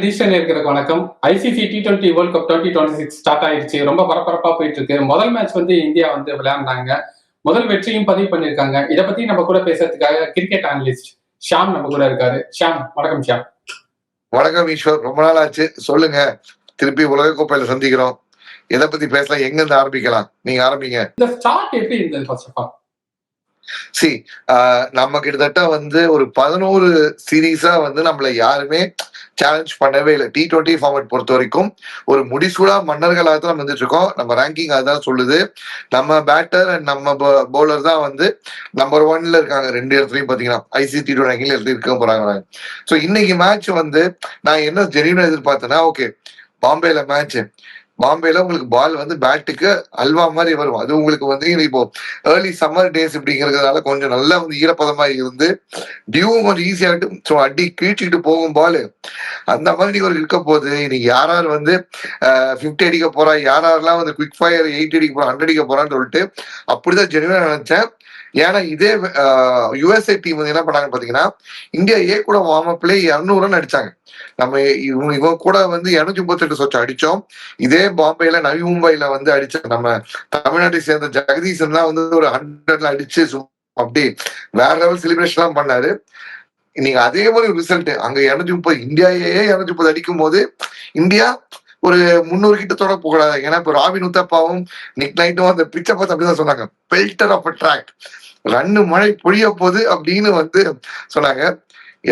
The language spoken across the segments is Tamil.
டிசிஷன் இருக்கிறதுக்கு வணக்கம். ICC T20 world cup 2026 start ஆயிடுச்சு. ரொம்ப பரபரப்பா போயிட்டு இருக்கு. முதல் மேட்ச் வந்து இந்தியா வந்து விளையாடுனாங்க. முதல் வெற்றியும் பதிவு பண்ணிருக்காங்க. இத பத்தி நம்ம கூட பேசுறதுக்காக கிரிக்கெட் அனலிஸ்ட் ஷியாம் நம்ம கூட இருக்காரு. ஷியாம், வணக்கம் ஷியாம். வணக்கம் ஈஸ்வர், ரொம்ப நாள் ஆச்சு. சொல்லுங்க, திருப்பி உலகக்கோப்பையில சந்திக்கிறோம். எதை பத்தி பேசலாம், எங்க இருந்து ஆரம்பிக்கலாம்? நீங்க ஆரம்பிங்க. இந்த ஸ்டார்ட் எப்படி இருந்தது ஃபர்ஸ்ட் ஆஃப் ஆல்? சி நம்ம கிட்டத்தட்ட வந்து ஒரு 11 சீரீஸா வந்து நம்மள யாருமே சேலஞ்ச் பண்ணவே இல்லை. T20 ஃபார்மேட் பொறுத்த வரைக்கும் ஒரு முடிசூடா மன்னர்களாக தான் வந்துட்டு இருக்கோம். நம்ம ரேங்கிங் அதுதான் சொல்லுது. நம்ம பேட்டர் அண்ட் நம்ம பவுலர் தான் வந்து நம்பர் 1ல இருக்காங்க. 2 இடத்துலயும் பாத்தீங்கன்னா ICC T20 ரேங்கிங்ல இருக்க போறாங்க. ஸோ இன்னைக்கு மேட்ச் வந்து நான் என்ன ஜெனியூனா எதிர்பார்த்தேன்னா, ஓகே பாம்பேல மேட்ச், பாம்பேல உங்களுக்கு பால் வந்து பேட்டுக்கு அல்வா மாதிரி வரும். அது உங்களுக்கு வந்து இப்போ ஏர்லி சம்மர் டேஸ் இப்படிங்கிறதுனால கொஞ்சம் நல்லா வந்து ஈரப்பதமா இருந்து டியூவும் கொஞ்சம் ஈஸியாகிட்டு அடி கீழ்ச்சிக்கிட்டு போகும் பால். அந்த மாதிரி ஒரு இருக்க போது இன்னைக்கு யார் வந்து 50 அடிக்க போறா, யாரெல்லாம் வந்து குவிக் ஃபயர் 80 அடிக்க போறா, 100 அடிக்க போறான்னு சொல்லிட்டு அப்படிதான் ஜெனுவனா நினைச்சேன். ஏன்னா இதே USA டீம் வந்து என்ன பண்ணாங்கன்னு பாத்தீங்கன்னா, இந்தியா ஏ கூட வார்ம் அப்ல 200 ரன் அடிச்சாங்க. நம்ம இவங்க கூட வந்து 238 சொச்சு அடிச்சோம். இதே பாம்பேல நவி மும்பைல வந்து அடிச்ச நம்ம தமிழ்நாட்டை சேர்ந்த ஜெகதீசன் தான் வந்து ஒரு 100ல அடிச்சு அப்படி வேற லெவல் செலிப்ரேஷன் எல்லாம் பண்ணாரு. நீங்க அதே மாதிரி ரிசல்ட் அங்க 230 இந்தியாவே 230 அடிக்கும் போது இந்தியா ஒரு 300 கிட்ட தொட போகக்கூடாது. ஏன்னா இப்ப ராபின் உத்தப்பாவும் நிக் நைட்டும் அந்த பிச்சை பார்த்து அப்படிதான் சொன்னாங்க, பெல்டர் ஆஃப் அ ட்ராக், ரன்னு மழை பொழிய போகுது அப்படின்னு வந்து சொன்னாங்க.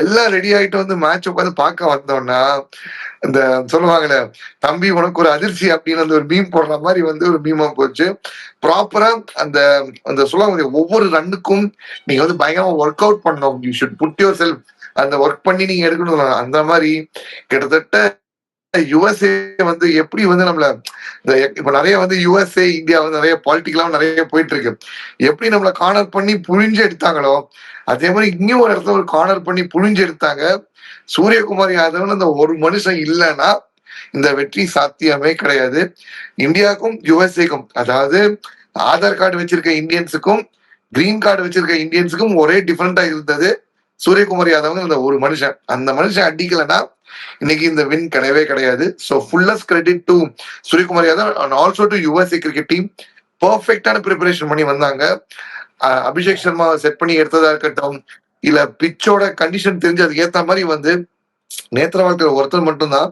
எல்லாம் ரெடி ஆயிட்டு வந்து மேட்ச் உட்காந்து பார்க்க வந்தோம்னா, இந்த சொல்லுவாங்கல்ல, தம்பி உனக்கு ஒரு அதிர்ச்சி அப்படின்னு வந்து ஒரு மீம் போடுற மாதிரி வந்து ஒரு மீமா போச்சு. ப்ராப்பரா அந்த அந்த சொல்லுவாங்க, ஒவ்வொரு ரன்னுக்கும் நீங்க வந்து பயங்கரமா ஒர்க் அவுட் பண்ணணும். You should put yourself, அந்த ஒர்க் பண்ணி நீங்க எடுக்கணும். அந்த மாதிரி கிட்டத்தட்ட USA வந்து எப்படி வந்து நம்மள இப்ப நிறைய வந்து USA இந்தியா வந்து நிறைய பாலிட்டிக்கலாம் நிறைய போயிட்டு இருக்கு. எப்படி நம்மள கார்னர் பண்ணி புழிஞ்சு எடுத்தாங்களோ அதே மாதிரி இங்கேயும் ஒரு இடத்துல ஒரு கார்னர் பண்ணி புழிஞ்சு எடுத்தாங்க. சூரியகுமார் யாதவ் அந்த ஒரு மனுஷன் இல்லைன்னா இந்த வெற்றி சாத்தியமே கிடையாது. இந்தியாவுக்கும் USA-க்கும், அதாவது ஆதார் கார்டு வச்சிருக்க இந்தியன்ஸுக்கும் கிரீன் கார்டு வச்சிருக்க இந்தியன்ஸுக்கும் ஒரே டிஃபரெண்டா இருந்தது சூரியகுமார் யாதவ் அந்த ஒரு மனுஷன். அந்த மனுஷன் அடிக்கலைன்னா இன்னைக்கு இந்த வின் கிடையவே கிடையாது. So fullest credit to Suryakumar Yadav and also to USA cricket team. பர்ஃபெக்டான ப்ரிப்பரேஷன் பண்ணி வந்தாங்க. அபிஷேக் சர்மா செட் பண்ணி எடுத்ததா இருக்கட்டும், இல்ல பிச்சோட கண்டிஷன் தெரிஞ்சு அதுக்கு ஏத்த மாதிரி வந்து நேத்திரவாழ்க்கையில ஒருத்தர் மட்டும்தான்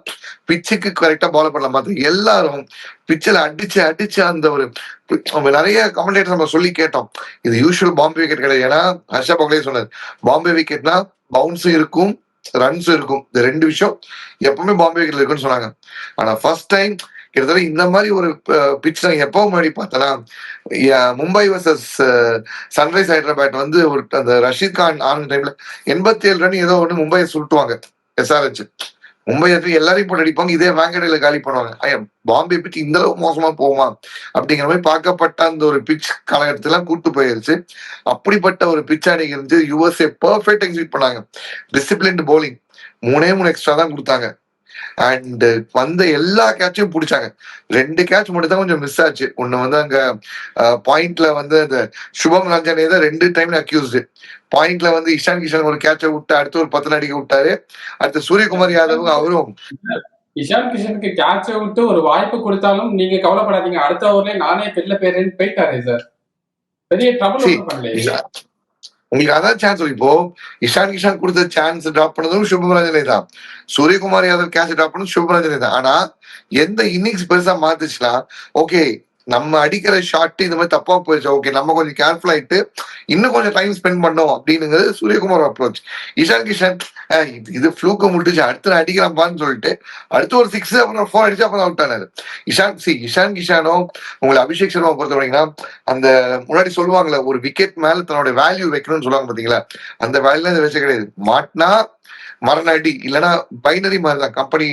பிச்சுக்கு கரெக்டா பால் பண்ணலாம். பார்த்து எல்லாரும் பிச்சில் அடிச்சு அடிச்சு அந்த ஒரு நிறைய கமெண்டேட்டர் நம்ம சொல்லி கேட்டோம், இது யூஸ்வல் பாம்பே விக்கெட் கிடையாது. ஏன்னா ஹர்ஷா பகலே சொன்னார், பாம்பே விக்கெட்னா பவுன்ஸும் இருக்கும் ரன்ஸும் இருக்கும். இந்த 2 விஷயம் எப்பவுமே பாம்பே விக்கெட்ல இருக்குன்னு சொன்னாங்க. ஆனா ஃபர்ஸ்ட் டைம் கிட்டத்தட்ட இந்த மாதிரி ஒரு பிச் நான் எப்போ முன்னாடி பார்த்தேன்னா, மும்பை வர்சஸ் சன்ரைஸ் ஹைதராபாத் வந்து ஒரு அந்த ரஷீத் கான் ஆன டைம்ல 87 ரன் ஏதோ ஒன்று மும்பையை சுட்டுவாங்க. SRH மும்பை எல்லாரையும் போட்டு அடிப்பாங்க, இதே வேங்கடையில காலி பண்ணுவாங்க. பாம்பே பிச் இந்த அளவு மோசமா போகுமா அப்படிங்கிற மாதிரி பார்க்கப்பட்ட அந்த ஒரு பிச் காலகட்டத்திலாம் கூட்டு போயிருச்சு. அப்படிப்பட்ட ஒரு பிச் அன்னைக்கு இருந்து USA பர்ஃபெக்ட் எக்ஸிக்யூட் பண்ணாங்க. டிசிப்ளின்டு பவுலிங் 3 எக்ஸ்ட்ரா தான் கொடுத்தாங்க. அண்ட் வந்த எல்லா கேட்சையும் பிடிச்சாங்க. 2 கேட்ச் மட்டும் தான் கொஞ்சம் மிஸ் ஆச்சு. ஒண்ணு வந்து அங்க பாயிண்ட்ல வந்து அந்த சுபம் ரஞ்சனே தான் 2 டைம்ல அக்யூஸ்டு. பாயிண்ட்ல வந்து இஷான் கிஷன் ஒரு கேட்சை விட்டு அடுத்து ஒரு 10 அடிக்க விட்டாரு. அடுத்து சூரியகுமார் யாதவ் அவரும் இஷான் கிஷனுக்கு கேட்சை விட்டு ஒரு வாய்ப்பு கொடுத்தாலும் நீங்க கவலைப்படாதீங்க, அடுத்த ஓவர்ல நானே பெல்ல பேருன்னு போயிட்டாரு சார். பெரிய ட்ரபிள் பண்ணல. உங்களுக்கு அதான் சான்ஸ். இப்போ இஷான் கிஷான் கொடுத்த சான்ஸ் டிராப் பண்ணதும் சுப்ரமணியனே தான். சூரியகுமார் யாதவ் கேட்ச் டிராப் பண்ணதும் சுப்ரமணியனே தான். ஆனா எந்த இன்னிங்ஸ் பெருசா மாத்துச்சுன்னா, ஓகே நம்ம அடிக்கிற ஷாட் இந்த மாதிரி தப்பா போயிடுச்சு, ஓகே நம்ம கொஞ்சம் கேர்ஃபுல் ஆயிட்டு இன்னும் கொஞ்சம் டைம் ஸ்பெண்ட் பண்ணோம் அப்படிங்கிறது சூரியகுமார் அப்ரோச். இஷான் கிஷன் இது ஃப்ளூக்க முடிச்சு அடுத்து நான் அடிக்கிறான்பான்னு சொல்லிட்டு அடுத்து ஒரு 6 அப்புறம் 4 அடிச்சு அப்புறம் அவுட் ஆனாரு. இஷான் கிஷானோ உங்களை அபிஷேக் சர்மா பொறுத்த வரைங்கன்னா அந்த முன்னாடி சொல்லுவாங்களே, ஒரு விக்கெட் மேல தன்னோட வேல்யூ வைக்கணும்னு சொல்லுவாங்க பாத்தீங்களா, அந்த வேல்யூ வச்ச கிடையாது. மாட்டினா மரண அடி, இல்லைன்னா பைனரி மாதிரி தான். கம்பெனி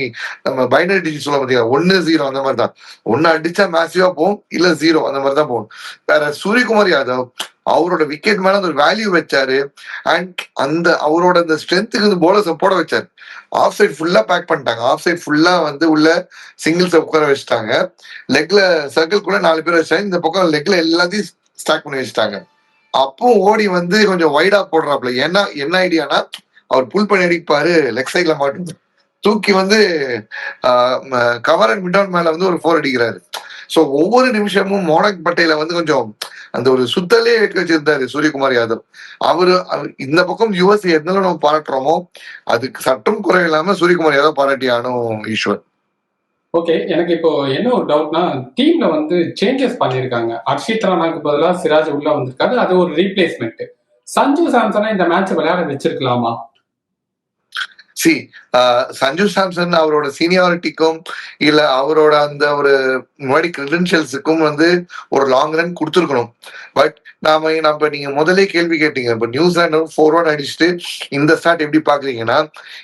நம்ம பைனரி டிஜிட் சொல்ல பார்த்தீங்கன்னா 1-0 அந்த மாதிரி தான். 1 அடிச்சா மேசிவா போகும், இல்ல 0 அந்த மாதிரி தான் போகும். வேற சூரியகுமார் யாதவ் அவரோட விக்கெட் மேல ஒரு வேல்யூ வச்சாரு. அண்ட் அந்த அவரோட அந்த ஸ்ட்ரென்த்துக்கு வந்து போலர்ஸ் போட வச்சாரு. ஆஃப் சைட் ஃபுல்லா பேக் பண்ணிட்டாங்க. ஆஃப் சைட் ஃபுல்லா வந்து உள்ள சிங்கிள்ஸ் உட்கார வச்சுட்டாங்க. லெக்ல சர்க்கிள்குள்ள 4 பேர் வச்சாங்க. இந்த பக்கம் லெக்ல எல்லாத்தையும் ஸ்டாக் பண்ணி வச்சுட்டாங்க. அப்போ ஓடி வந்து கொஞ்சம் வைடா போடுறாப்ல. என்ன ஐடியானா, அவர் புல் பண்ணி அடிப்பாரு, லெக் சைட்ல மாட்டு தூக்கி வந்து கவர் அண்ட் மிட் மேல வந்து ஒரு 4 அடிக்கிறாரு. சோ ஒவ்வொரு நிமிஷமும் மோனக் பட்டேல வந்து கொஞ்சம் அந்த ஒரு சுத்தலே எடுத்து வச்சிருந்தாரு சூரியகுமார் யாதவ். இந்த பக்கம் யுஎஸ் எந்த நம்ம பாராட்டுறோமோ அதுக்கு சட்டம் குறையில்லாம சூரியகுமார் யாதவ் பாராட்டி ஆனும் ஈஸ்வர். ஓகே, எனக்கு இப்போ என்ன ஒரு டவுட்னா, டீம்ல வந்து சேஞ்சஸ் பண்ணியிருக்காங்க. அர்ஷித் ராணாக்கு பதிலா சிராஜ் உள்ள வந்திருக்காரு. அது ஒரு ரீப்ளேஸ்மெண்ட். சஞ்சு சாம்சனை இந்த மேட்ச் விளையாட வச்சிருக்கலாமா? சி சஞ்சு சாம்சன் அவரோட சீனியாரிட்டிக்கும் இல்ல அவரோட அந்த ஒரு முன்னாடி கிரெடென்ஷியல்ஸுக்கும் வந்து ஒரு லாங் ரன் கொடுத்துருக்கணும். பட் நம்ம நீங்க முதலே கேள்வி கேட்டீங்க. இப்ப நியூசிலாந்து 4-1 அடிச்சுட்டு இந்த ஸ்டார்ட் எப்படி பாக்குறீங்கன்னா,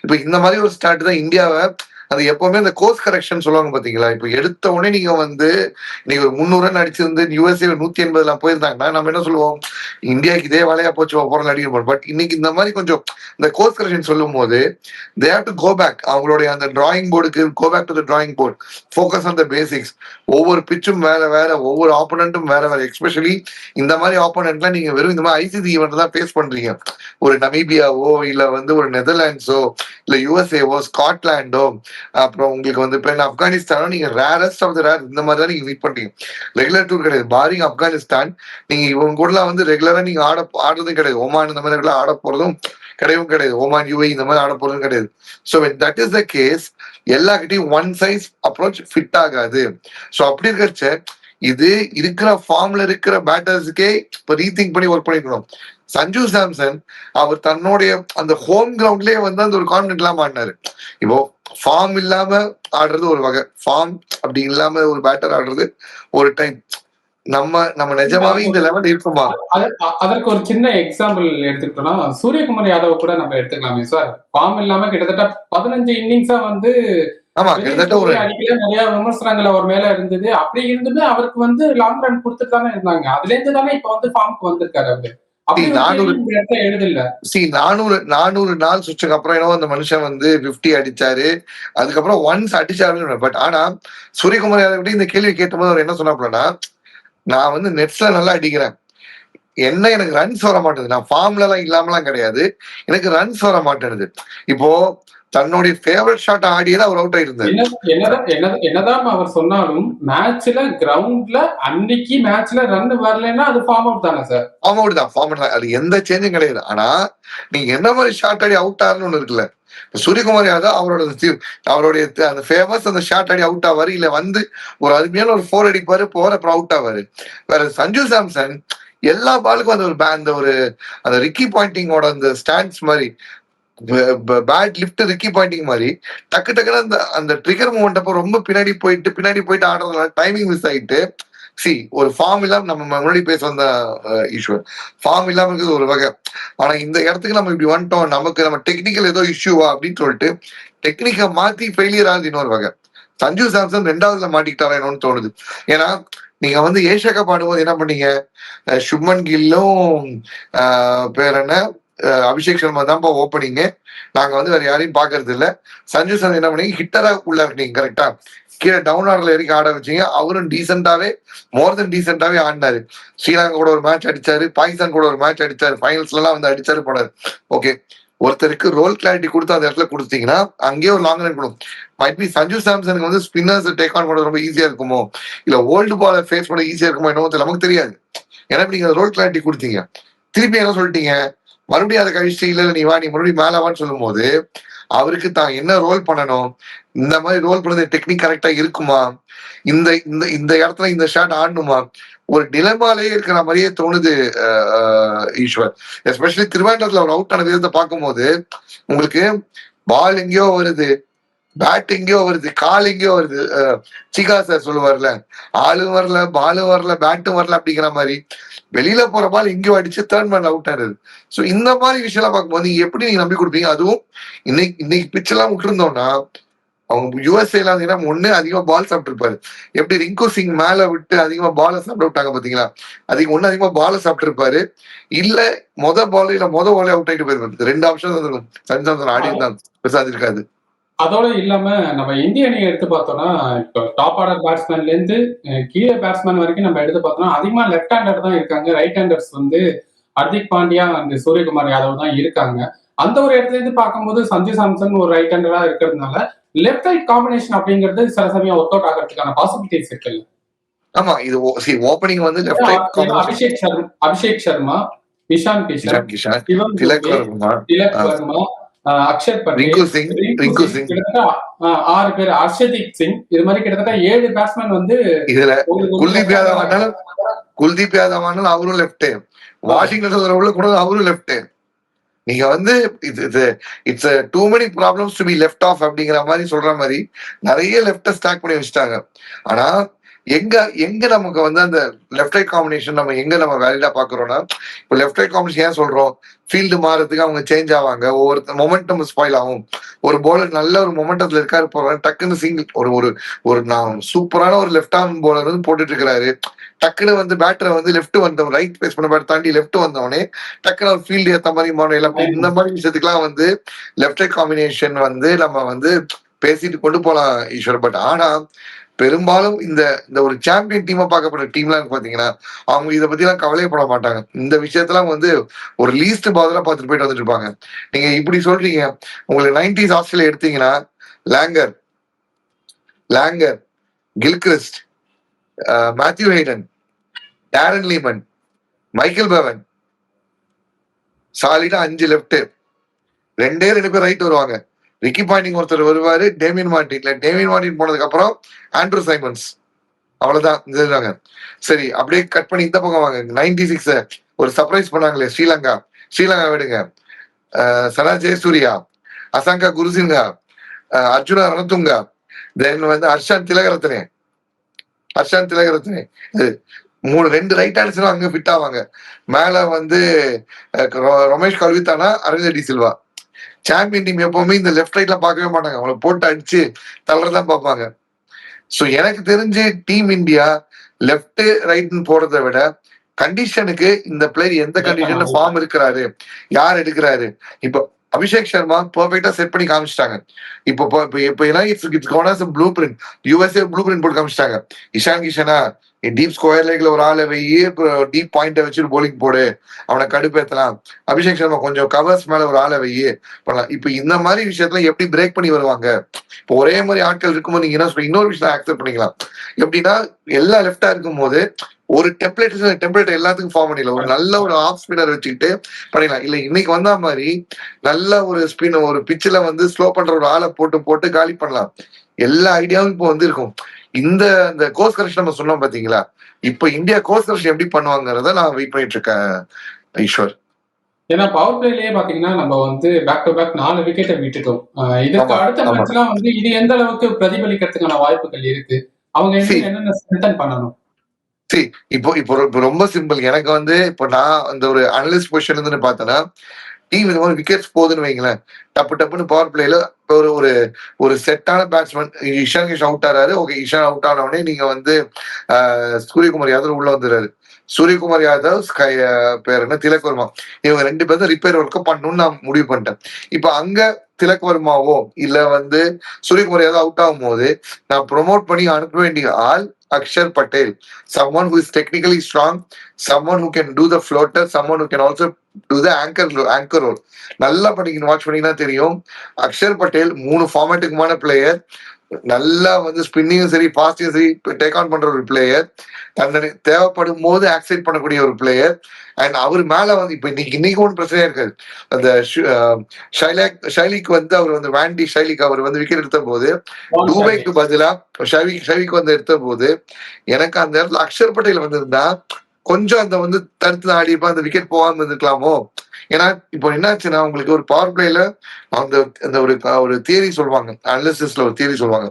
இப்ப இந்த மாதிரி ஒரு ஸ்டார்ட் தான் இந்தியாவை அது எப்பவுமே இந்த கோர்ஸ் கரெக்ஷன் சொல்லுவாங்க பாத்தீங்களா. இப்ப எடுத்த உடனே நீங்க வந்து நீங்க ஒரு 300 ரன் அடிச்சிருந்து யுஎஸ்ஏ 180 போயிருந்தாங்கன்னா நம்ம என்ன சொல்லுவோம், இந்தியாவுக்கு இதே வேலையா போச்சு போற அடிக்க. பட் இன்னைக்கு இந்த மாதிரி கொஞ்சம் இந்த கோர்ஸ் கரெக்ஷன் சொல்லும் போது they have to go back. அவங்களுடைய அந்த டிராயிங் போர்டுக்கு go back to the drawing board, focus on the basics. ஒவ்வொரு பிச்சும் வேற வேற, ஒவ்வொரு ஆப்போனண்ட்டும் வேற வேற. எஸ்பெஷலி இந்த மாதிரி ஆப்போனண்ட்லாம் நீங்க வெறும் இந்த மாதிரி ஐசிசி ஈவெண்ட் தான் ஃபேஸ் பண்றீங்க. ஒரு நமீபியாவோ இல்ல வந்து ஒரு நெதர்லாண்ட்ஸோ இல்ல யுஎஸ்ஏவோ ஸ்காட்லாண்டோ அப்புறம் உங்களுக்கு வந்து இப்போ ஆப்கானிஸ்தானோ நீங்க ரேரஸ்ட் ஆஃப் த ரேர் இந்த மாதிரி தான் நீங்க மீட் பண்றீங்க. ரெகுலர் டூர் கிடையாது. பாரிங் ஆப்கானிஸ்தான் நீங்க இவங்க கூடலாம் வந்து ரெகுலரா நீங்க ஆடுறதும் கிடையாது. ஒமான் இந்த மாதிரி ஆட போறதும் கிடையாது. ஒமான் யூஏ இந்த மாதிரி ஆட போறதும் கிடையாது. So that is the case. எல்லாக்கிட்டையும் ஒன் சைஸ் அப்ரோச் ஃபிட் ஆகாது. ஸோ அப்படி இருக்கிறச்ச இது இருக்கிற ஃபார்ம்ல இருக்கிற பேட்டர்ஸுக்கே இப்போ ரீதிங்க் பண்ணி ஒர்க் பண்ணிக்கணும். சஞ்சு சாம்சன் அவர் தன்னுடைய அந்த ஹோம் கிரவுண்ட்லயே வந்து அந்த ஒரு கான்பிடன்ட் இல்லாம ஆடினாரு. இப்போ ஃபார்ம் இல்லாம ஆடுறது ஒரு வகை, ஃபார்ம் அப்படி இல்லாம ஒரு பேட்டர் ஆடுறது ஒரு டைம். நம்ம நிஜமாவே இந்த லெவல் இருக்குமா? அதற்கு ஒரு சின்ன எக்ஸாம்பிள் எடுத்துக்கிட்டோம்னா சூரியகுமார் யாதவ் கூட நம்ம எடுத்துக்கலாமே சார். ஃபார்ம் இல்லாம கிட்டத்தட்ட 15 இன்னிங்ஸா வந்து ஆமா கிட்டத்தட்ட ஒரு அடிக்கல, நிறைய விமர்சனங்கள் அவர் மேல இருந்தது. அப்படி இருந்துமே அவருக்கு வந்து லாங் ரன் கொடுத்துட்டு தானே இருந்தாங்க. அதுல இருந்து தானே இப்ப வந்து ஃபார்முக்கு வந்திருக்காரு அவரு. 400 நாள் சுற்றுக்கு அப்புறம் என்னவோ அந்த மனுஷன் வந்து 50 அடிச்சாரு. அதுக்கப்புறம் ஒன்ஸ் அடிச்சாரு. பட் ஆனா சூரியகுமார் யாதவ் இந்த கேள்வி கேட்டபோது அவர் என்ன சொன்னாப்லன்னா, நான் வந்து நெட்ஸ்ல நல்லா அடிக்கிறேன், என்ன எனக்கு ரன்ஸ் வர மாட்டேங்குது. நான் ஃபார்ம்ல எல்லாம் இல்லாமலாம் கிடையாது, எனக்கு ரன்ஸ் வர மாட்டேங்குது. இப்போ தன்னுடைய ஃபேவரட் ஷாட் ஆடியதான் அவர் அவுட் ஆயிருந்தாரு. என்னதான் அவர் சொன்னாலும் மேட்ச்ல கிரவுண்ட்ல அன்னைக்கு மேட்ச்ல ரன் வரலன்னா அது ஃபார்ம் அவுட் தானே சார்? ஃபார்ம் அவுட் தான். அது எந்த சேஞ்சும் கிடையாது. ஆனா நீங்க என்ன மாதிரி ஷாட் ஆடி அவுட் ஆகணும்னு ஒண்ணு இருக்குல்ல. சூரியகுமார் யாதவ் அவருடைய அந்த ஃபேமஸ் அந்த ஷாட் அடி அவுட் ஆவாரு, இல்ல வந்து ஒரு அருமையான ஒரு 4 அடிப்பாரு போற அப்புறம் அவுட் ஆவாரு. வேற சஞ்சு சாம்சன் எல்லா பாலுக்கும் அந்த ஒரு அந்த ரிக்கி பாயிண்டிங்கோட அந்த ஸ்டாண்ட்ஸ் மாதிரி பேட் லிஃப்ட் ரிக்கி பாயிண்டிங் மாதிரி டக்குன்னு அந்த ட்ரிகர் மூமெண்ட் அப்போ ரொம்ப பின்னாடி போயிட்டு ஆடுறதுனால டைமிங் மிஸ் ஆயிட்டு. ஒரு ஃபார்ம் இல்லாம நம்ம முன்னாடி பேச வந்த ஈஸ்வர், ஃபார்ம் இல்லாம இருக்கிறது ஒரு வகை. ஆனா இந்த இடத்துக்கு நம்ம இப்படி வந்துட்டோம், நம்ம டெக்னிக்கல் ஏதோ இஷ்யூவா அப்படின்னு சொல்லிட்டு டெக்னிக்கை மாத்தி ஃபெயிலியர் ஆகுது இன்னொரு வகை. சஞ்சு சாம்சன் 2வதுல மாட்டிக்கிட்டாரா என்னன்னு தோணுது. ஏன்னா நீங்க வந்து ஏஷியா கப் ஆடும்போது என்ன பண்ணீங்க, சுப்மன் கில்லும் பேர் என்ன அபிஷேக் சர்மா தான் ஓப்பனிங்க. நாங்க வந்து வேற யாரையும் பாக்குறது இல்ல. சஞ்சு சாம்சன் என்ன பண்ணீங்க, ஹிட்டரா உள்ள இருக்கீங்க கரெக்டா, கீழே டவுன் ஆர்டர்ல வரைக்கும் ஆட வச்சீங்க. அவரும் டீசென்டாவே மோர் தென் டீசென்டாவே ஆடினாரு. ஸ்ரீலங்கா கூட ஒரு மேட்ச் அடிச்சாரு, பாகிஸ்தான் கூட ஒரு மேட்ச் அடிச்சாரு, ஃபைனல்ஸ்ல எல்லாம் வந்து அடிச்சாரு போனாரு. ஓகே, ஒருத்தருக்கு ரோல் கிளாரிட்டி கொடுத்து அந்த இடத்துல கொடுத்தீங்கன்னா அங்கேயே ஒரு லாங் ரன் கொடுக்கும். மைட் பி சஞ்சு சாம்சனுக்கு வந்து ஸ்பின்னர்ஸ் டேக் ஆன் பண்ண ரொம்ப ஈஸியா இருக்குமோ, இல்ல ஓல்டு பாலை ஃபேஸ் பண்ண ஈஸியா இருக்குமோ என்னவோ நமக்கு தெரியாது. ஏன்னா நீங்க ரோல் கிளாரிட்டி கொடுத்தீங்க, திருப்பி என்ன சொல்லிட்டீங்க, மறுபடியும் அதை கழிச்சு இல்ல நீ மறுபடியும் மேலவான்னு சொல்லும் போது அவருக்கு தான் என்ன ரோல் பண்ணணும், இந்த மாதிரி ரோல் பண்ணது டெக்னிக் கரெக்டா இருக்குமா, இந்த இந்த இந்த இடத்துல இந்த ஷாட் ஆடணுமா, ஒரு டிலமாலேயே இருக்கிற மாதிரியே தோணுது ஈஸ்வர். எஸ்பெஷலி திருவாண்டத்துல அவர் அவுட் ஆன விதத்தை பார்க்கும்போது உங்களுக்கு பால் எங்கேயோ வருது, பேட் எங்கேயோ வருது, கால் எங்கேயோ வருது. சிகா சார் சொல்லுவார்ல, ஆளும் வரல பாலும் வரல பேட்டும் வரல அப்படிங்கிற மாதிரி வெளியில போற பால் எங்கேயோ அடிச்சு தேர்ட் மேன் அவுட் ஆயிருது. ஸோ இந்த மாதிரி விஷயம்லாம் பார்க்கும்போது நீங்க எப்படி நீங்க நம்பி கொடுப்பீங்க? அதுவும் இன்னைக்கு பிச் எல்லாம் விட்டுருந்தோம்னா அவங்க யுஎஸ்ஏல ஒண்ணு அதிகமா பால் சாப்பிட்டு இருப்பாரு. எப்படி ரிங்கு சிங் மேல விட்டு அதிகமா பால சாப்பிட்டு விட்டாங்க பாத்தீங்களா, அதிகமா பால சாப்பிட்டு இருப்பாரு, இல்ல பால் அவுட் ஆயிட்டு போயிருப்பாரு. 2 ஆப்ஷன் இருக்கும். சஞ்சாந்தன் ஆடி தான் பெருசா இருக்காது. அதோட இல்லாம நம்ம இந்திய அணியை எடுத்து பார்த்தோம்னா இப்போ டாப் ஆர்டர் பேட்ஸ்மேன்ல இருந்து கீழே பேட்ஸ்மேன் வரைக்கும் நம்ம எடுத்து பார்த்தோம்னா அதிகமா லெஃப்ட் ஹேண்டர் தான் இருக்காங்க. ரைட் ஹேண்டர்ஸ் வந்து ஹர்திக் பாண்டியா அண்ட் சூரியகுமார் யாதவ் தான் இருக்காங்க. அந்த ஒரு இடத்துல இருந்து பார்க்கும்போது சஞ்சு சாம்சன் ஒரு ரைட் ஹேண்டரா இருக்கிறதுனால லெஃப்ட் ரைட் காம்பினேஷன் அப்படிங்கிறது சில சமயம் ஒர்க் அவுட் ஆகிறதுக்கான பாசிபிலிட்டிஸ் இருக்குல்ல. ஆமா, இது ஓப்பனிங் வந்து லெஃப்ட் ரைட் ஏன்னா காம்பினேஷன். அபிஷேக் சர்மா, இஷான் கிஷன், கிஷான், சிவம் திலக் துபே, வர்மா, திலக் வர்மா, அக்ஷர் பட்டேல், ரிங்கு சிங், ரிங்கு ரிங்கு சிங், சிங். கிட்டத்தட்ட 6 பேர், ஹர்ஷதீப் சிங், இது மாதிரி கிட்டத்தட்ட 7 பேட்ஸ்மேன் வந்து இதுல ஒரு குல்தீப் யாதவ் ஆனாலும் அவரும் லெஃப்ட், வாஷிங்டன் உள்ள கூட அவரும் லெஃப்ட். நீங்க வந்து it's too many problems to be left off அப்படிங்கிற மாதிரி சொல்ற மாதிரி நிறைய லெஃப்ட ஸ்டாக் பண்ணி வச்சுட்டாங்க. ஆனா எங்க எங்க நமக்கு வந்து அந்த லெஃப்ட் ரைட் காம்பினேஷன் நம்ம வேலிடா பாக்குறோம்னா, இப்போ லெஃப்ட் ரைட் காம்பினேஷன் ஏன் சொல்றோம், ஃபீல்டு மாறதுக்கு அவங்க சேஞ்ச் ஆவாங்க, ஒவ்வொரு மொமெண்டம் ஸ்பாயில் ஆகும். ஒரு பவுலர் நல்ல ஒரு மொமெண்டத்துல இருக்காரு போற டக்குன்னு சிங்கிள் ஒரு ஒரு நான் சூப்பரான ஒரு லெஃப்ட் ஆர்ம் பவுலர் வந்து போட்டுட்டு இருக்கிறாரு, டக்குன்னு வந்து பேட்டரை வந்து லெஃப்ட் வந்தவன் ரைட் பேஸ் பண்ண பேட் தாண்டி லெஃப்ட் வந்தவனே டக்குன்னு ஒரு ஃபீல்டு ஏத்த மாதிரி மாடல் இந்த மாதிரி விஷயத்துக்குலாம் வந்து லெஃப்ட் ரைட் காம்பினேஷன் வந்து நம்ம வந்து பேசிட்டு கொண்டு போலாம் ஈஸ்வர். பட் ஆனா பெரும்பாலும் இந்த இந்த ஒரு சாம்பியன் டீமா பார்க்கப்படுற டீம்லாம் பாத்தீங்கன்னா அவங்க இதை பத்தி எல்லாம் கவலைப்பட மாட்டாங்க. இந்த விஷயத்தெல்லாம் வந்து ஒரு லீஸ்ட் பாதலா பார்த்துட்டு போயிட்டு வந்துட்டு இருப்பாங்க. நீங்க இப்படி சொல்றீங்க, உங்களுக்கு 90s ஆஸ்திரேலியா எடுத்தீங்கன்னா Langer, Gilchrist, Matthew Hayden, Darren Lehmann, Michael Bevan, சாலிடா 5 லெஃப்ட், 2 பேர் ரைட் வருவாங்க. ரிக்கி பாயிண்டிங் ஒருத்தர் வருவாரு, டேமியன் மார்டின் போனதுக்கு அப்புறம் ஆண்ட்ரூ சைமன்ஸ், அவ்வளவுதான். சரி, அப்படியே கட் பண்ணி இந்த பக்கம் வாங்க. 96 ஒரு சர்ப்ரைஸ் பண்ணாங்களே ஸ்ரீலங்கா விடுங்க, சனா ஜெயசூர்யா, அசங்கா குருசிங்கா, அர்ஜுனா ரணதுங்கா, தென் வந்து ஹர்ஷான் திலகரத்னே, 2 ரைட் ஹேண்ட்ஸ் அங்க ஃபிட் ஆவாங்க. மேல வந்து ரமேஷ் கல்வித்தானா, அரவிந்த் டி சில்வா. சாம்பியன் டீம் எப்பவுமே இந்த லெஃப்ட் ரைட்ல பார்க்கவே மாட்டாங்க, அவங்களை போட்டு அடிச்சு தளர்தான் பார்ப்பாங்க. சோ எனக்கு தெரிஞ்சு டீம் இந்தியா லெஃப்ட் ரைட்னு போறதை விட கண்டிஷனுக்கு இந்த பிளேயர் எந்த கண்டிஷன்ல ஃபார்ம் இருக்கிறாரு, யார் எடுக்கிறாரு. இப்போ அபிஷேக் சர்மா பெர்ஃபெக்டா செட் பண்ணி காமிச்சிட்டாங்க. இப்போ blue print, USA blue print போட்டு காமிச்சிட்டாங்க. இஷான் கிஷனா டீப் ஸ்கொயர் லேக்ல ஒரு ஆளை வெயி டீப் பாயிண்ட வச்சுட்டு போலிங் போடு, அவனை கடுப்பேத்தலாம். அபிஷேக் சர்மா கொஞ்சம் கவர்ஸ் மேல ஒரு ஆளை வெயி பண்ணலாம். இப்ப இந்த மாதிரி விஷயத்துல எப்படி பிரேக் பண்ணி வருவாங்க? இப்போ ஒரே மாதிரி ஆட்கள் இருக்கும்போது நீங்க என்ன இன்னொரு விஷயம் அக்செப்ட் பண்ணிக்கலாம். எப்படின்னா எல்லா லெஃப்டா இருக்கும் போது ஒரு டெம்ப்ளேட் எல்லாத்துக்கும் ஃபார்ம் பண்ணிடலாம். ஒரு நல்ல ஒரு ஆஃப் ஸ்பின்னர் வச்சுக்கிட்டு பண்ணிடலாம். இல்ல இன்னைக்கு வந்தா மாதிரி நல்ல ஒரு ஸ்பின் ஒரு பிச்சில வந்து ஸ்லோ பண்ற ஒரு ஆளை போட்டு காலி பண்ணலாம். எல்லா ஐடியாவும் இப்போ வந்து இருக்கும். இந்த கோர்ஸ் கரெக்ஷன் நம்ம சொன்னோம் பாத்தீங்களா, இப்ப இந்தியா கோர்ஸ் கரெக்ஷன் எப்படி பண்ணுவாங்கிறத நான் வெயிட் பண்ணிட்டு இருக்கேன் ஈஸ்வர். ஏன்னா பவர் பிளேலயே பாத்தீங்கன்னா நம்ம வந்து பேக் டு பேக் 4 விக்கெட்டை விட்டுட்டோம். இதுக்கு அடுத்த மேட்ச்லாம் வந்து இது எந்த அளவுக்கு பிரதிபலிக்கிறதுக்கான வாய்ப்புகள் இருக்கு, அவங்க என்னென்ன ஸ்ட்ரென்தன் பண்ணணும்? இப்போ ரொம்ப சிம்பிள். எனக்கு வந்து இப்போ நான் அந்த ஒரு அனலிஸ்ட் பொசிஷன் இருந்து பார்த்தேன்னா, டீம் இந்த மாதிரி விக்கெட்ஸ் போகுதுன்னு வைங்களேன், டப்புன்னு பவர் பிளேல ஒரு ஒரு செட்டான பேட்ஸ்மேன் இஷான் கிஷ் அவுட் ஆறாரு. ஓகே, இஷான் அவுட் ஆனவனே நீங்க வந்து சூரியகுமார் யாதவ் உள்ள வந்துடுறாரு. சூரியகுமார் யாதவ் பேர் என்ன, திலக் வர்மா, இவங்க 2 பேரும் ரிப்பேர் ஒர்க் பண்ணணும்னு நான் முடிவு பண்ணிட்டேன். இப்ப அங்க திலக் வர்மாவோ இல்ல வந்து சூரியகுமார் யாதவ் அவுட் ஆகும் போது நான் ப்ரொமோட் பண்ணி அனுப்ப வேண்டிய ஆள் Akshar Patel, someone who is technically strong, someone who can do the floater, someone who can also do the anchor role. நல்லா படிக்கணும், வாட்ச் பண்ணீங்கன்னா தெரியும். அக்ஷர் பட்டேல் 3 ஃபார்மேட்டுக்குமான பிளேயர், நல்லா வந்து ஸ்பின்னிங்கும் சரி ஃபாஸ்டிங்கும் சரி டேக் ஆன் பண்ற ஒரு பிளேயர், தன்னை தேவைப்படும் போது ஆக்சைட் பண்ணக்கூடிய ஒரு பிளேயர். அண்ட் அவர் மேல வந்து இப்ப இன்னைக்கு ஒன்றும் பிரச்சனையா இருக்காது. அந்த ஷைலிக்கு வந்து அவர் வந்து வேண்டி ஷைலிக்கு அவர் வந்து விக்கெட் எடுத்த போது டூபேக்கு பதிலா ஷைவிக்கு வந்து எடுத்த போது எனக்கு அந்த இடத்துல அக்ஷர் பட்டேல் வந்திருந்தா கொஞ்சம் அந்த வந்து தடுத்து ஆடி இருப்பா, அந்த விக்கெட் போகாம இருந்துக்கலாமோ. ஏன்னா இப்போ என்னாச்சுன்னா உங்களுக்கு ஒரு பவர் பிளேல அந்த ஒரு தியரி சொல்லுவாங்க, அனாலிசிஸ்ல ஒரு தியரி சொல்லுவாங்க,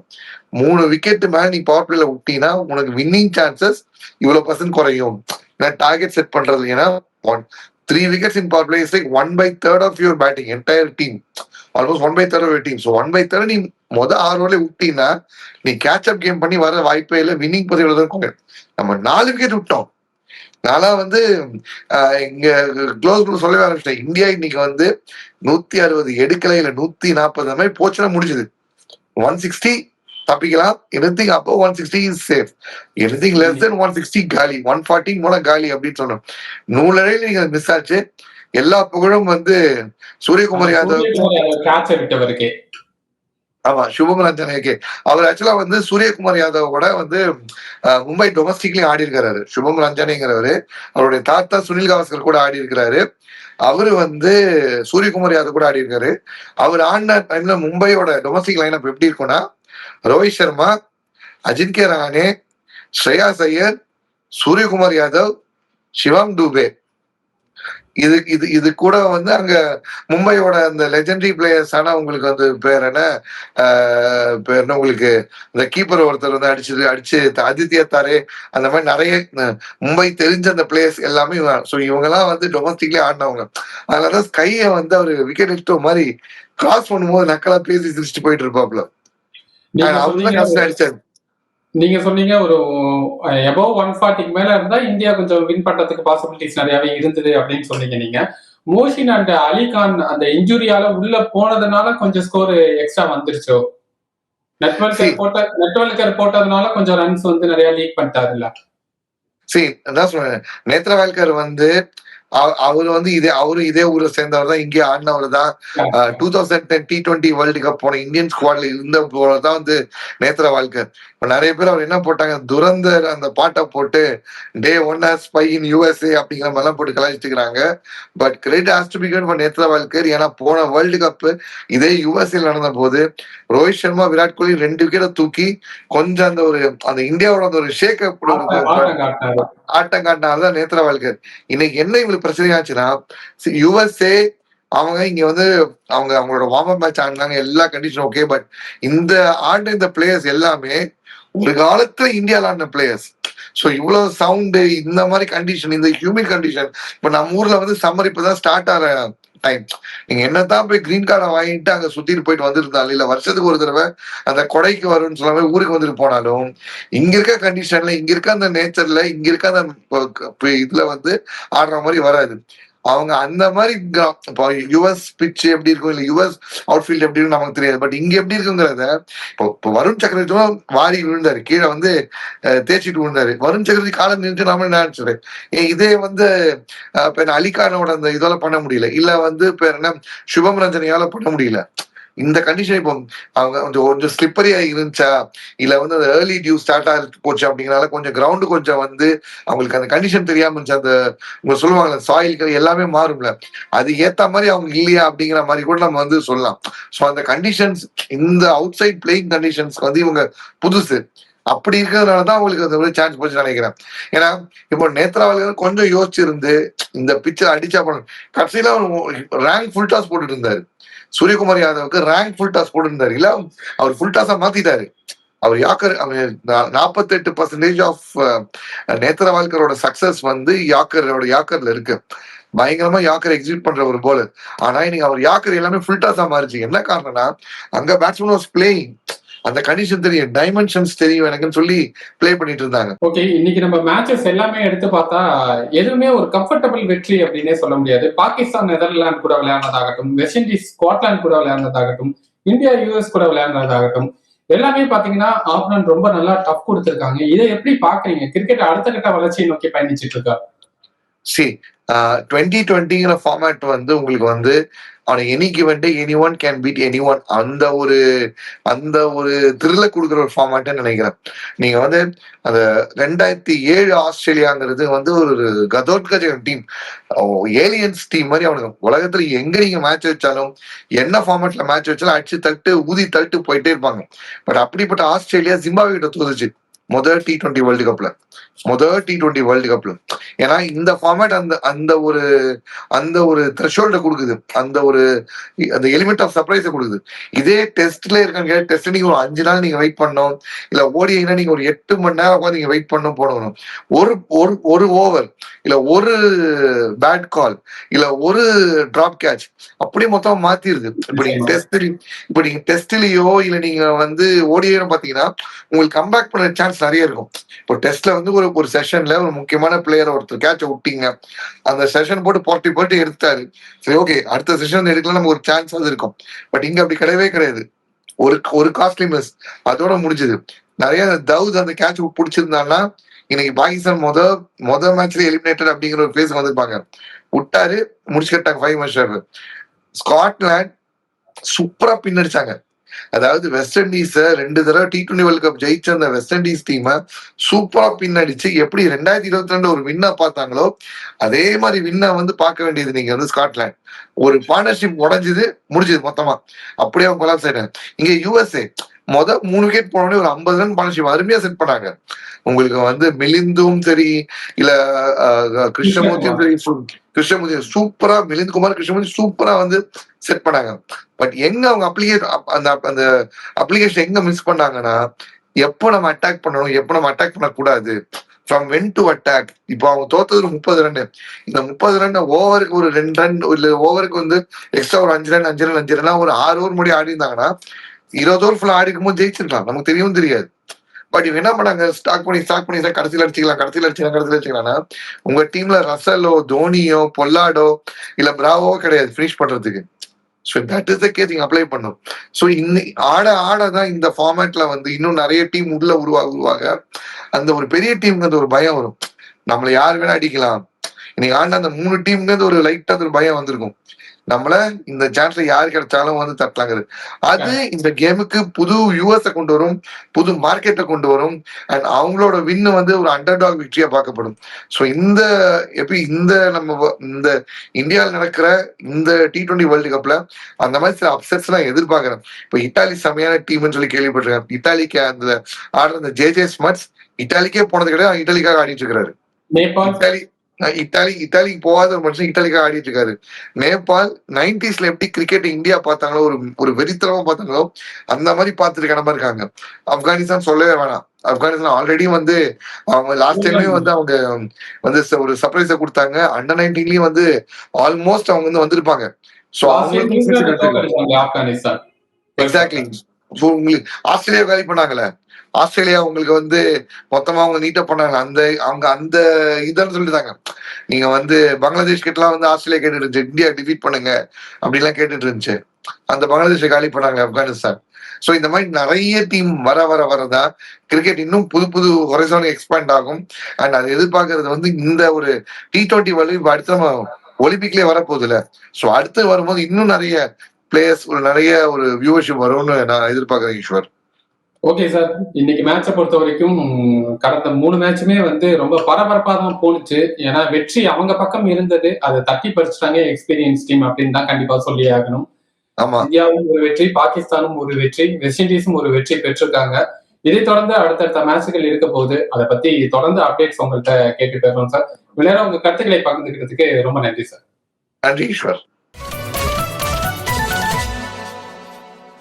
3 விக்கெட் மேல நீ பவர் பிளேல விட்டீங்கன்னா உனக்கு வின்னிங் சான்சஸ் இவ்வளவு % குறையும். டார்கெட் செட் பண்றது. ஏன்னா 3 wickets in power play is like 1/3 of your batting, entire team, almost 1/3 of your team. So 1/3 நீ 6 ஓவர்ல விட்டீங்கன்னா நீ கேட்ச் அப் கேம் பண்ணி வர வாய்ப்பே இல்லை, வின்னிங் பதிவு. நம்ம 4 விக்கெட் விட்டோம். நானா வந்து இங்க க்ளோஸ் சொல்லவே ஆரம்பிச்சிட்டேன். இந்தியா இன்னைக்கு வந்து 160 எடுக்கல, இல்ல 140 அந்த மாதிரி போச்சுன்னா முடிஞ்சது. 160 தப்பிக்கலாம், anything above 160 is safe, anything less than 160 காலி, 140 மூலம் காலி அப்படின்னு சொன்னோம். 100 நீங்க மிஸ் ஆச்சு. எல்லா புகழும் வந்து சூரியகுமார் யாதவுக்கு. சூரியகுமார் யாதவ் கேட்ச விட்டவருக்கு. ஆமா, சுபம் ரஞ்சனேகே. அவர் ஆக்சுவலா வந்து சூரியகுமார் யாதவோட வந்து மும்பை டொமஸ்டிக்லயும் ஆடி இருக்காரு. சுபம் ரஞ்சனேங்கிறவரு அவருடைய தாத்தா சுனில் கவாஸ்கர் கூட ஆடி இருக்கிறாரு. அவரு வந்து சூரியகுமார் யாதவ் கூட ஆடி இருக்காரு. அவர் ஆடின டைம்ல மும்பையோட டொமஸ்டிக் லைன் அப் எப்படி இருக்கும்னா, ரோஹித் சர்மா, அஜின்கே ரஹானே, ஸ்ரேயாஸ் ஐயர், சூரியகுமார் யாதவ், சிவம் டூபே. இது இது இது கூட வந்து அங்க மும்பையோட அந்த லெஜெண்டரி பிளேயர்ஸ் ஆனா உங்களுக்கு வந்து பேர் என்ன, பேர் என்ன உங்களுக்கு, இந்த கீப்பர் ஒருத்தர் வந்து அடிச்சு ஆதித்யா தாரே, அந்த மாதிரி நிறைய மும்பை தெரிஞ்ச அந்த பிளேயர்ஸ் எல்லாமே ஸோ இவங்க எல்லாம் வந்து டொமஸ்டிக்லயே ஆடினவங்க. அதனாலதான் ஸ்கைய வந்து அவரு விக்கெட் எடுத்த மாதிரி கிராஸ் பண்ணும்போது நக்கலா பேசி சிரிச்சுட்டு போயிட்டு இருப்பாப்ல. அவருதான் கஷ்டம் அடிச்சாரு. நீங்க சொன்னீங்க ஒரு எபோவ் 140க்கு மேல இருந்தா இந்தியா கொஞ்சம் வின் பண்றதுக்கு பாசிபிலிட்டிஸ் நிறையவே இருந்தது அப்படின்னு சொன்னீங்க நீங்க. மோஷின் அண்ட் அலிகான் அந்த இன்ஜுரியால உள்ள போனதுனால கொஞ்சம் ஸ்கோர் எக்ஸ்ட்ரா வந்துருச்சோ? நெட்வொர்க்கர் போட்டதுனால கொஞ்சம் ரன்ஸ் வந்து நிறைய லீக் பண்ணிட்டாருல்ல. சரி, அதான் சொன்னேன். நேத்ரவால்கர் வந்து அவரு வந்து இதே ஊரை சேர்ந்தவர் தான், இங்கே ஆடினவர் தான். 2010 T20 வேர்ல்டு கப் போன இந்தியன் ஸ்குவாட்ல இருந்த போலதான் வந்து நேத்ரவால்கர். இப்ப நிறைய பேர் அவர் என்ன போட்டாங்க, துரந்தர் அந்த பாட்டை போட்டு டே 1 ஸ்பை இன் USA அப்படிங்கிற மாதிரிலாம் போட்டு கலாய்ச்சிக்கிறாங்க. But credit has to be given for Netravalkar. ஏன்னா போன வேர்ல்டு கப் இதே USA நடந்த போது ரோஹித் சர்மா, விராட் கோலி 2 விக்கெட்டை தூக்கி கொஞ்சம் அந்த இந்தியாவோட அந்த ஒரு ஷேக் அப் ஆட்டம் காட்டினால்தான் நேத்ரவால்கர். இன்னைக்கு என்ன இவங்களுக்கு பிரச்சனை ஆச்சுன்னா, USA அவங்க இங்க வந்து அவங்களோட வார்ம் அப் மேட்ச் ஆடினாங்க, எல்லா கண்டிஷனும் ஓகே. பட் இந்த பிளேயர்ஸ் எல்லாமே ஒரு காலத்துல இந்தியாவில் ஆடின பிளேயர்ஸ். ஸோ இவ்வளவு சவுண்டு, இந்த மாதிரி கண்டிஷன், இந்த ஹியூமிட் கண்டிஷன். இப்ப நம்ம ஊர்ல வந்து சம்மர் இப்பதான் ஸ்டார்ட் ஆகிற டைம். நீங்க என்னதான் போய் கிரீன் கார்டை வாங்கிட்டு அங்க சுத்திட்டு போயிட்டு வந்திருந்தாலும், இல்ல வருஷத்துக்கு ஒரு தடவை அந்த கொடைக்கு வரும்னு சொல்லாம ஊருக்கு வந்துட்டு போனாலும், இங்க இருக்க கண்டிஷன்ல, இங்க இருக்க அந்த நேச்சர்ல, இங்க இருக்க அந்த இதுல வந்து ஆடுற மாதிரி வராது. அவங்க அந்த மாதிரி இப்போ யுஎஸ் பிட்ச் எப்படி இருக்கும், இல்ல யுஎஸ் அவுட்ஃபீல்ட் எப்படி இருக்கும் நமக்கு தெரியாது. பட் இங்க எப்படி இருக்குங்கிறத இப்போ வருண் சக்கரவர்த்தி வாரி விழுந்தாரு, கீழே வந்து தேய்ச்சிட்டு விழுந்தாரு. வருண் சக்கரவர்த்தி காலம் நின்று நாம நினைச்சிரு. இதே வந்து அலிகானோட அந்த இதெல்லாம் பண்ண முடியல, இல்ல வந்து பேர் என்ன சுபம் ரஞ்சனையால பண்ண முடியல. இந்த கண்டிஷன் இப்போ அவங்க கொஞ்சம் ஸ்லிப்பரியா இருந்துச்சா, இல்ல வந்து அந்த ஏர்லி டியூ ஸ்டார்ட் ஆகி போச்சு அப்படிங்கறனால கொஞ்சம் கிரவுண்டு கொஞ்சம் வந்து அவங்களுக்கு அந்த கண்டிஷன் தெரியாம இருந்துச்சு. அந்த உங்க சொல்லுவாங்கல்ல சாயில் எல்லாமே மாறும்ல, அது ஏத்த மாதிரி அவங்க இல்லையா அப்படிங்கிற மாதிரி கூட நம்ம வந்து சொல்லலாம். ஸோ அந்த கண்டிஷன்ஸ், இந்த அவுட் சைட் பிளேயிங் கண்டிஷன்ஸ் வந்து இவங்க புதுசு. அப்படி இருக்கிறதுனாலதான் அவங்களுக்கு அந்த சான்ஸ் போச்சு நினைக்கிறேன். ஏன்னா இப்போ நேத்ராவால்கர் கொஞ்சம் யோசிச்சிருந்து இந்த பிச்சர் அடிச்சா பண்ண, கடைசியில ரேங்க் ஃபுல் டாஸ் போட்டுட்டு இருந்தாரு. சூரியகுமார் யாதவுக்கு ரேங்க் ஃபுல் டாஸ் போட்டுருந்தாரு, இல்ல அவர் full Dausa மாத்திட்டாரு. Our 48% of நேத்ரவால்கரோட success வந்து யாக்கர்ல இருக்கு. பயங்கரமா யாக்கர் எக்ஸிக்யூட் பண்ற ஒரு போலர். ஆனா இன்னைக்கு அவர் யாக்கர் எல்லாமே ஃபுல் டாஸா மாறிச்சு. என்ன காரணம்னா அங்க பேட்ஸ்மேன் வாஸ் பிளேயிங், அந்த கண்டிஷன் தெரியும், டைமென்ஷன்ஸ் தெரியும் எனக்குன்னு சொல்லி பிளே பண்ணிட்டு இருந்தாங்க. ஓகே, இன்னைக்கு நம்ம மேட்சஸ் எல்லாமே எடுத்து பார்த்தா எதுவுமே ஒரு கம்ஃபர்டபிள் வெற்றி அப்படின்னே சொல்ல முடியாது. பாகிஸ்தான் நெதர்லாந்து கூட விளையாடுறதாகட்டும், வெஸ்ட் இண்டீஸ் ஸ்காட்லாந்து கூட விளையாடுறதாகட்டும், இந்தியா US கூட விளையாடுறதாகட்டும், எல்லாமே பாத்தீங்கன்னா ஆப்னன்ட் ரொம்ப நல்லா டஃப் கொடுத்திருக்காங்க. இதை எப்படி பாக்குறீங்க? கிரிக்கெட் அடுத்த கட்ட வளர்ச்சியை நோக்கி பயணிச்சிட்டு இருக்கா? 2020ங்கிற ஃபார்மேட் வந்து உங்களுக்கு வந்து any given day anyone can beat anyone, அந்த ஒரு த்ரில்ல கொடுக்குற ஒரு ஃபார்மேட்னு நினைக்கிறேன். நீங்க வந்து அந்த 2007 ஆஸ்திரேலியாங்கிறது வந்து ஒரு கதோத்கஜ டீம், ஏலியன்ஸ் டீம் மாதிரி. அவனுக்கு உலகத்துல எங்க நீங்க மேட்ச் வச்சாலும், என்ன ஃபார்மேட்ல மேட்ச் வச்சாலும் அடிச்சு ஊதி தட்டு போயிட்டே இருப்பாங்க. பட் அப்படிப்பட்ட ஆஸ்திரேலியா ஜிம்பாப்வே கிட்ட தோத்துச்சு முதல் T20 வேர்ல்டு கப்ல. ஏன்னா இந்த ஃபார்மேட் அந்த ஒரு த்ரெஷோல்ட கொடுக்குது, அந்த எலிமெண்ட் ஆஃப் சர்ப்ரைஸ கொடுக்குது. இதே டெஸ்ட்ல இருக்காங்க, டெஸ்ட் நீங்க ஒரு 5 நாள் நீங்க வெயிட் பண்ணணும், இல்ல ஓடினா நீங்க ஒரு 8 மணி நேரம் உட்காந்து நீங்க வெயிட் போடணும். ஒரு ஓவர், இல்ல ஒரு பேட் கால், இல்ல ஒரு டிராப் கேட்ச், அப்படியே மொத்தம் மாத்திருது. இப்ப நீங்க டெஸ்ட்லயோ இல்ல நீங்க வந்து ஓடியோ பாத்தீங்கன்னா உங்களுக்கு கம்பேக் பண்ண சான்ஸ் நிறைய இருக்கும். இப்போ டெஸ்ட்ல வந்து ஒரு செஷன்ல ஒரு முக்கியமான பிளேயர் ஒருத்தர் கேட்ச விட்டீங்க, அந்த செஷன் போட்டு எடுத்தாரு, சரி ஓகே அடுத்த செஷன் எடுக்கலாம், நமக்கு ஒரு சான்ஸ் வந்து இருக்கும். பட் இங்க அப்படி கிடையாது. ஒரு காஸ்ட்லி மிஸ், அதோட முடிஞ்சது. நிறைய தவுத் அந்த கேட்ச் பிடிச்சிருந்தாங்கன்னா இன்னைக்கு பாகிஸ்தான் மொத மேட்ச்ல எலிமினேட்டட் அப்படிங்கிற ஒரு பேஸ் வந்திருப்பாங்க. விட்டாரு, முடிச்சுக்கிட்டாங்க 5 வருஷம். ஸ்காட்லாந்து சூப்பரா பின்னடிச்சாங்க. அதாவது வெஸ்ட் இண்டீஸ 2 தடவை T20 வேர்ல்ட் கப் ஜெயிச்ச அந்த வெஸ்ட் இண்டீஸ் டீம சூப்பரா பின்னடிச்சு எப்படி 2022 ஒரு வின்னா பார்த்தாங்களோ அதே மாதிரி வின்னா வந்து பார்க்க வேண்டியது நீங்க வந்து ஸ்காட்லாந்து. ஒரு பார்ட்னர்ஷிப் உடைஞ்சது, முடிஞ்சது மொத்தமா. அப்படியே அவங்க கொலாப்ஸ் ஆயிட்டாங்க. இங்க USA 3 விக்கெட் போனோடனே ஒரு 50 ரன் பார்ட்னர்ஷிப் அருமையா செட் பண்ணாங்க. உங்களுக்கு வந்து மிலிந்தும் சரி, இல்ல கிருஷ்ணமூர்த்தியும் சரி, கிருஷ்ணமூர்த்தி சூப்பரா, மிலிந்த் குமார் கிருஷ்ணமூர்த்தி சூப்பரா வந்து செட் பண்ணாங்க. பட் எங்க அவங்க அந்த அப்ளிகேஷன் எங்க மிஸ் பண்ணாங்கன்னா, எப்போ நம்ம அட்டாக் பண்ணணும், எப்போ நம்ம அட்டாக் பண்ணக்கூடாது, ஃப்ரம் வென் டு அட்டாக். இப்போ அவங்க தோத்தது ஒரு 30 ரன். இந்த 30 ரன் ஓவருக்கு ஒரு 2 ரன், இல்ல ஓவருக்கு வந்து எக்ஸ்ட்ரா ஒரு 5 ரன் 5 ரன் 5 ரன் ஒரு 6 ஓவர் முடி ஆடி இருந்தாங்கன்னா 20 ஓவர் ஃபுல்லா ஆடி இருக்கும்போது ஜெயிச்சிருக்கலாம். நமக்கு தெரியவும் தெரியாது. பட் இவங்க என்ன பண்ணாங்க, ஸ்டாக் பண்ணி கடைசியில் அடிச்சுக்கலாம்னா உங்க டீம்ல ரசலோ, தோனியோ, பொல்லாடோ இல்ல பிராவோ கிடையாது ஃபினிஷ் பண்றதுக்கு. So that is the case நீங்க அப்ளை பண்ணும். ஸோ ஆடதான் இந்த ஃபார்மேட்ல வந்து இன்னும் நிறைய டீம் உள்ள உருவாக அந்த ஒரு பெரிய டீமுக்கு ஒரு பயம் வரும். நம்மள யாரு வேணா அடிக்கலாம். இன்னைக்கு ஆண்ட அந்த 3 டீமுக்கு ஒரு லைட்டா ஒரு பயம் வந்திருக்கும். நம்மள இந்த சான்ஸ்ல யாரு கிடைச்சாலும் வந்து தட்டலாங்கிறது. அது இந்த கேமுக்கு புது யூஎஸ் கொண்டு வரும், புது மார்க்கெட்டை கொண்டு வரும். அண்ட் அவங்களோட வின்னு வந்து ஒரு அண்டர்டாக் விக்டரியா பார்க்கப்படும். ஸோ இந்த இந்தியாவில் நடக்கிற இந்த T20 வேர்ல்டு கப்ல அந்த மாதிரி சில அப்செட்ஸ் எல்லாம் எதிர்பார்க்கிறேன். இப்போ இத்தாலி செமையான டீம்னு சொல்லி கேள்விப்பட்டிருக்கேன். இத்தாலிக்கு அந்த ஆடுற அந்த ஜே ஸ்மட்ஸ் இத்தாலிக்கே போனது கிடையாது, இத்தாலிக்காக ஆடிட்டு இருக்காரு. இத்தாலிக்கு போகாத ஒரு மனுஷன் இத்தாலிக்காக ஆடிட்டு இருக்காரு. நேபாள் 90s எப்படி கிரிக்கெட் இந்தியா பார்த்தாங்களோ, ஒரு வெறித்தனமா பார்த்தாங்களோ அந்த மாதிரி பார்த்துட்டு கிளம்ப இருக்காங்க. ஆப்கானிஸ்தான் சொல்லவே வேணாம். ஆப்கானிஸ்தான் ஆல்ரெடி வந்து அவங்க லாஸ்ட் டைமே வந்து அவங்க வந்து ஒரு சர்ப்ரைஸ கொடுத்தாங்க. அண்டர் 19லயும் வந்து ஆல்மோஸ்ட் அவங்க வந்து வந்திருப்பாங்க. So exactly. உங்களுக்கு ஆஸ்திரேலியா காலி பண்ணாங்கல்ல, ஆஸ்திரேலியா உங்களுக்கு வந்து மொத்தமா அவங்க நீட்டா பண்ணாங்க. அந்த இதுன்னு சொல்லிட்டாங்க. நீங்க வந்து பங்களாதேஷ் கிட்டலாம் வந்து ஆஸ்திரேலியா கேட்டுட்டு இருந்துச்சு, இந்தியா டிஃபீட் பண்ணுங்க அப்படிலாம் கேட்டுட்டு இருந்துச்சு. அந்த பங்களாதேஷை காலி பண்ணாங்க ஆப்கானிஸ்தான். ஸோ இந்த மாதிரி நிறைய டீம் வரதான் கிரிக்கெட் இன்னும் புது ஹொரைசான் எக்ஸ்பேண்ட் ஆகும். அண்ட் அது எதிர்பார்க்கறது வந்து இந்த ஒரு T20 வேர்ல்டு அடுத்த ஒலிம்பிக்லயே வரப்போகுதுல. ஸோ அடுத்து வரும்போது இன்னும் நிறைய பிளேயர்ஸ் நிறைய ஒரு வியூவர்ஷிப் வரும்னு நான் எதிர்பார்க்கிறேன் ஈஸ்வர். ஓகே சார், இன்னைக்கு மேட்சை பொறுத்த வரைக்கும் கடந்த 3 மேட்சுமே வந்து ரொம்ப பரபரப்பா தான் போனுச்சு. ஏன்னா வெற்றி அவங்க பக்கம் இருந்தது, அதை தட்டி பறிச்சுட்டாங்க எக்ஸ்பீரியன்ஸ் டீம் அப்படின்னு தான் கண்டிப்பா சொல்லி ஆகணும். இந்தியாவும் ஒரு வெற்றி, பாகிஸ்தானும் ஒரு வெற்றி, வெஸ்ட் இண்டீஸும் ஒரு வெற்றி பெற்றிருக்காங்க. இதை தொடர்ந்து அடுத்தடுத்த மேட்சுகள் இருக்க போது அதை பத்தி தொடர்ந்து அப்டேட்ஸ் உங்கள்கிட்ட கேட்டு போயிடுறோம் சார். இவ்வளவு நேரம் உங்க கருத்துக்களை பகிர்ந்துக்கிறதுக்கு ரொம்ப நன்றி சார். நன்றி ஈஸ்வர்.